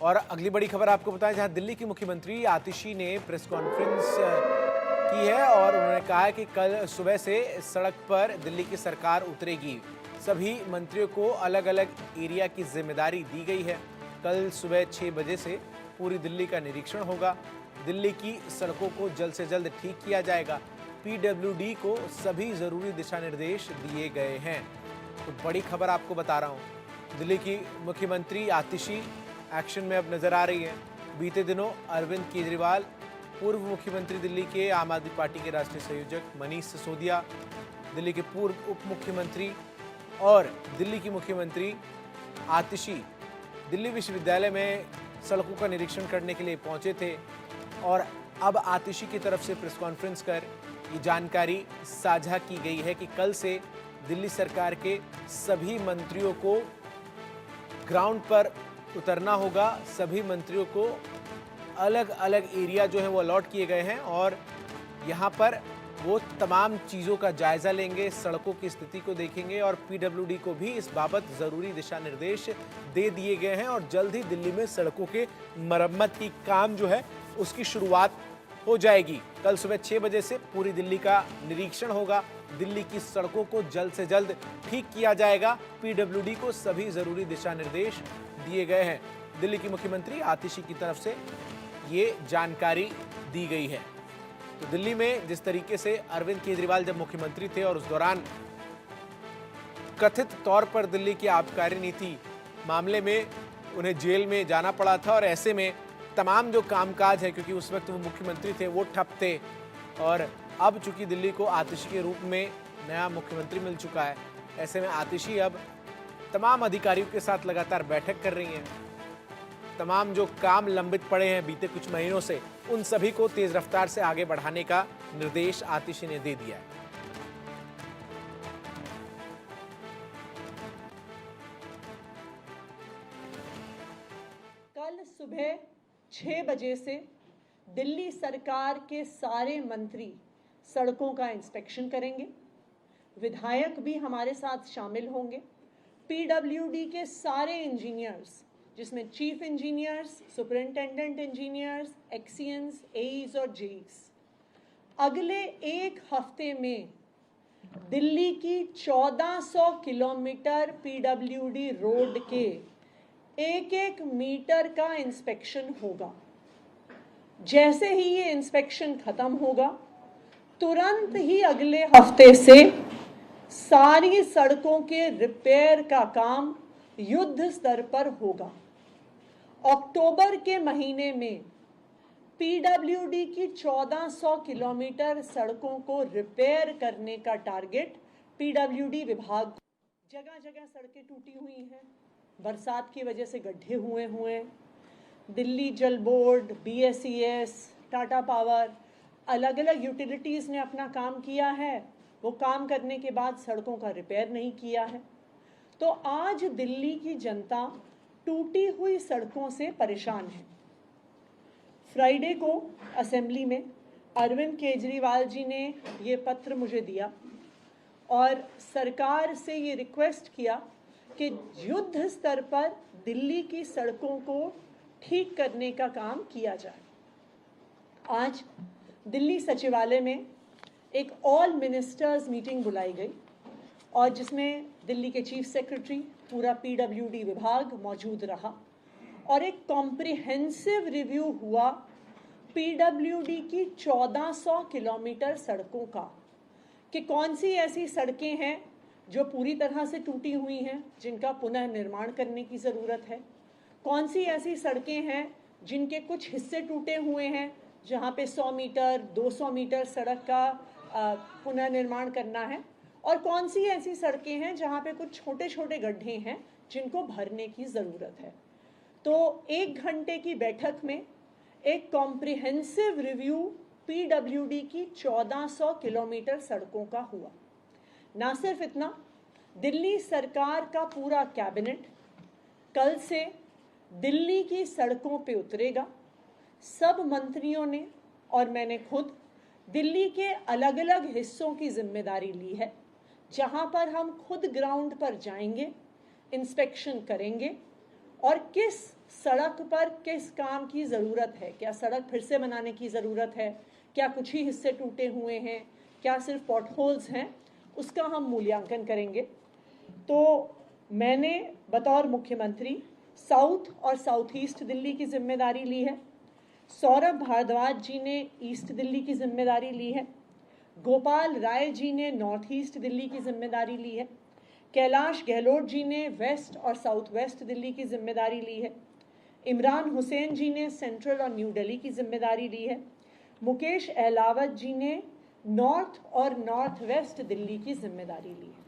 और अगली बड़ी खबर आपको बताएं, जहां दिल्ली की मुख्यमंत्री आतिशी ने प्रेस कॉन्फ्रेंस की है और उन्होंने कहा है कि कल सुबह से सड़क पर दिल्ली की सरकार उतरेगी। सभी मंत्रियों को अलग अलग एरिया की जिम्मेदारी दी गई है। कल सुबह 6 बजे से पूरी दिल्ली का निरीक्षण होगा। दिल्ली की सड़कों को जल्द से जल्द ठीक किया जाएगा। पीडब्ल्यूडी को सभी जरूरी दिशा निर्देश दिए गए हैं। तो बड़ी खबर आपको बता रहा हूं, दिल्ली की मुख्यमंत्री आतिशी एक्शन में अब नजर आ रही है। बीते दिनों अरविंद केजरीवाल, पूर्व मुख्यमंत्री दिल्ली के आम आदमी पार्टी के राष्ट्रीय संयोजक मनीष सिसोदिया, दिल्ली के पूर्व उप मुख्यमंत्री और दिल्ली की मुख्यमंत्री आतिशी दिल्ली विश्वविद्यालय में सड़कों का निरीक्षण करने के लिए पहुंचे थे और अब आतिशी की तरफ से प्रेस कॉन्फ्रेंस कर ये जानकारी साझा की गई है कि कल से दिल्ली सरकार के सभी मंत्रियों को ग्राउंड पर उतरना होगा। सभी मंत्रियों को अलग अलग एरिया जो है वो अलॉट किए गए हैं और यहाँ पर वो तमाम चीज़ों का जायजा लेंगे, सड़कों की स्थिति को देखेंगे और पीडब्ल्यूडी को भी इस बाबत ज़रूरी दिशा निर्देश दे दिए गए हैं और जल्द ही दिल्ली में सड़कों के मरम्मत की काम जो है उसकी शुरुआत हो जाएगी। कल सुबह 6 बजे से पूरी दिल्ली का निरीक्षण होगा। दिल्ली की सड़कों को जल्द से जल्द ठीक किया जाएगा। पीडब्ल्यूडी को सभी ज़रूरी दिशा निर्देश दिए गए हैं। दिल्ली की मुख्यमंत्री आतिशी की तरफ से ये जानकारी दी गई है। तो दिल्ली में जिस तरीके से अरविंद केजरीवाल जब मुख्यमंत्री थे और उस दौरान कथित तौर पर दिल्ली की आबकारी नीति मामले में उन्हें जेल में जाना पड़ा था और ऐसे में तमाम जो कामकाज है, क्योंकि उस वक्त वो मुख्यमंत्री थे, वो ठप थे और अब चूंकि दिल्ली को आतिशी के रूप में नया मुख्यमंत्री मिल चुका है, ऐसे में आतिशी अब तमाम अधिकारियों के साथ लगातार बैठक कर रही हैं। तमाम जो काम लंबित पड़े हैं बीते कुछ महीनों से, उन सभी को तेज रफ्तार से आगे बढ़ाने का निर्देश आतिशी ने दे दिया है। कल सुबह 6 बजे से दिल्ली सरकार के सारे मंत्री सड़कों का इंस्पेक्शन करेंगे। विधायक भी हमारे साथ शामिल होंगे। पीडब्ल्यूडी के सारे इंजीनियर्स, जिसमें चीफ इंजीनियर्स, सुपरिंटेंडेंट इंजीनियर्स, एक्सीएंस, एईज और जेईस, अगले एक हफ्ते में दिल्ली की 1400 किलोमीटर पीडब्ल्यूडी रोड के एक एक मीटर का इंस्पेक्शन होगा। जैसे ही ये इंस्पेक्शन खत्म होगा, तुरंत ही अगले हफ्ते से सारी सड़कों के रिपेयर का काम युद्ध स्तर पर होगा। अक्टूबर के महीने में पीडब्ल्यूडी की 1400 किलोमीटर सड़कों को रिपेयर करने का टारगेट पीडब्ल्यूडी विभाग। जगह जगह सड़कें टूटी हुई हैं, बरसात की वजह से गड्ढे हुए। दिल्ली जल बोर्ड, बीएसईएस, टाटा पावर, अलग अलग यूटिलिटीज़ ने अपना काम किया है। वो काम करने के बाद सड़कों का रिपेयर नहीं किया है। तो आज दिल्ली की जनता टूटी हुई सड़कों से परेशान है। फ्राइडे को असेंबली में अरविंद केजरीवाल जी ने ये पत्र मुझे दिया और सरकार से ये रिक्वेस्ट किया कि युद्ध स्तर पर दिल्ली की सड़कों को ठीक करने का काम किया जाए। आज दिल्ली सचिवालय में एक ऑल मिनिस्टर्स मीटिंग बुलाई गई और जिसमें दिल्ली के चीफ सेक्रेटरी, पूरा पीडब्ल्यूडी विभाग मौजूद रहा और एक कॉम्प्रिहेंसिव रिव्यू हुआ पीडब्ल्यूडी की 1400 किलोमीटर सड़कों का, कि कौन सी ऐसी सड़कें हैं जो पूरी तरह से टूटी हुई हैं, जिनका पुनः निर्माण करने की ज़रूरत है, कौन सी ऐसी सड़कें हैं जिनके कुछ हिस्से टूटे हुए हैं, जहाँ पे 100 मीटर 200 मीटर सड़क का पुनः निर्माण करना है, और कौन सी ऐसी सड़कें हैं जहाँ पे कुछ छोटे छोटे गड्ढे हैं जिनको भरने की ज़रूरत है। तो 1 घंटे की बैठक में एक कॉम्प्रिहेंसिव रिव्यू पीडब्ल्यूडी की 1400 किलोमीटर सड़कों का हुआ। ना सिर्फ इतना, दिल्ली सरकार का पूरा कैबिनेट कल से दिल्ली की सड़कों पे उतरेगा। सब मंत्रियों ने और मैंने खुद दिल्ली के अलग अलग हिस्सों की जिम्मेदारी ली है, जहां पर हम खुद ग्राउंड पर जाएंगे, इंस्पेक्शन करेंगे और किस सड़क पर किस काम की ज़रूरत है, क्या सड़क फिर से बनाने की ज़रूरत है, क्या कुछ ही हिस्से टूटे हुए हैं, क्या सिर्फ पॉटहोल्स हैं, उसका हम मूल्यांकन करेंगे। तो मैंने बतौर मुख्यमंत्री साउथ और साउथ ईस्ट दिल्ली की जिम्मेदारी ली है, सौरभ भारद्वाज जी ने ईस्ट दिल्ली की जिम्मेदारी ली है, गोपाल राय जी ने नॉर्थ ईस्ट दिल्ली की जिम्मेदारी ली है, कैलाश गहलोत जी ने वेस्ट और साउथ वेस्ट दिल्ली की जिम्मेदारी ली है, इमरान हुसैन जी ने सेंट्रल और न्यू दिल्ली की जिम्मेदारी ली है, मुकेश अहलावत जी ने नॉर्थ और नॉर्थ वेस्ट दिल्ली की जिम्मेदारी ली है।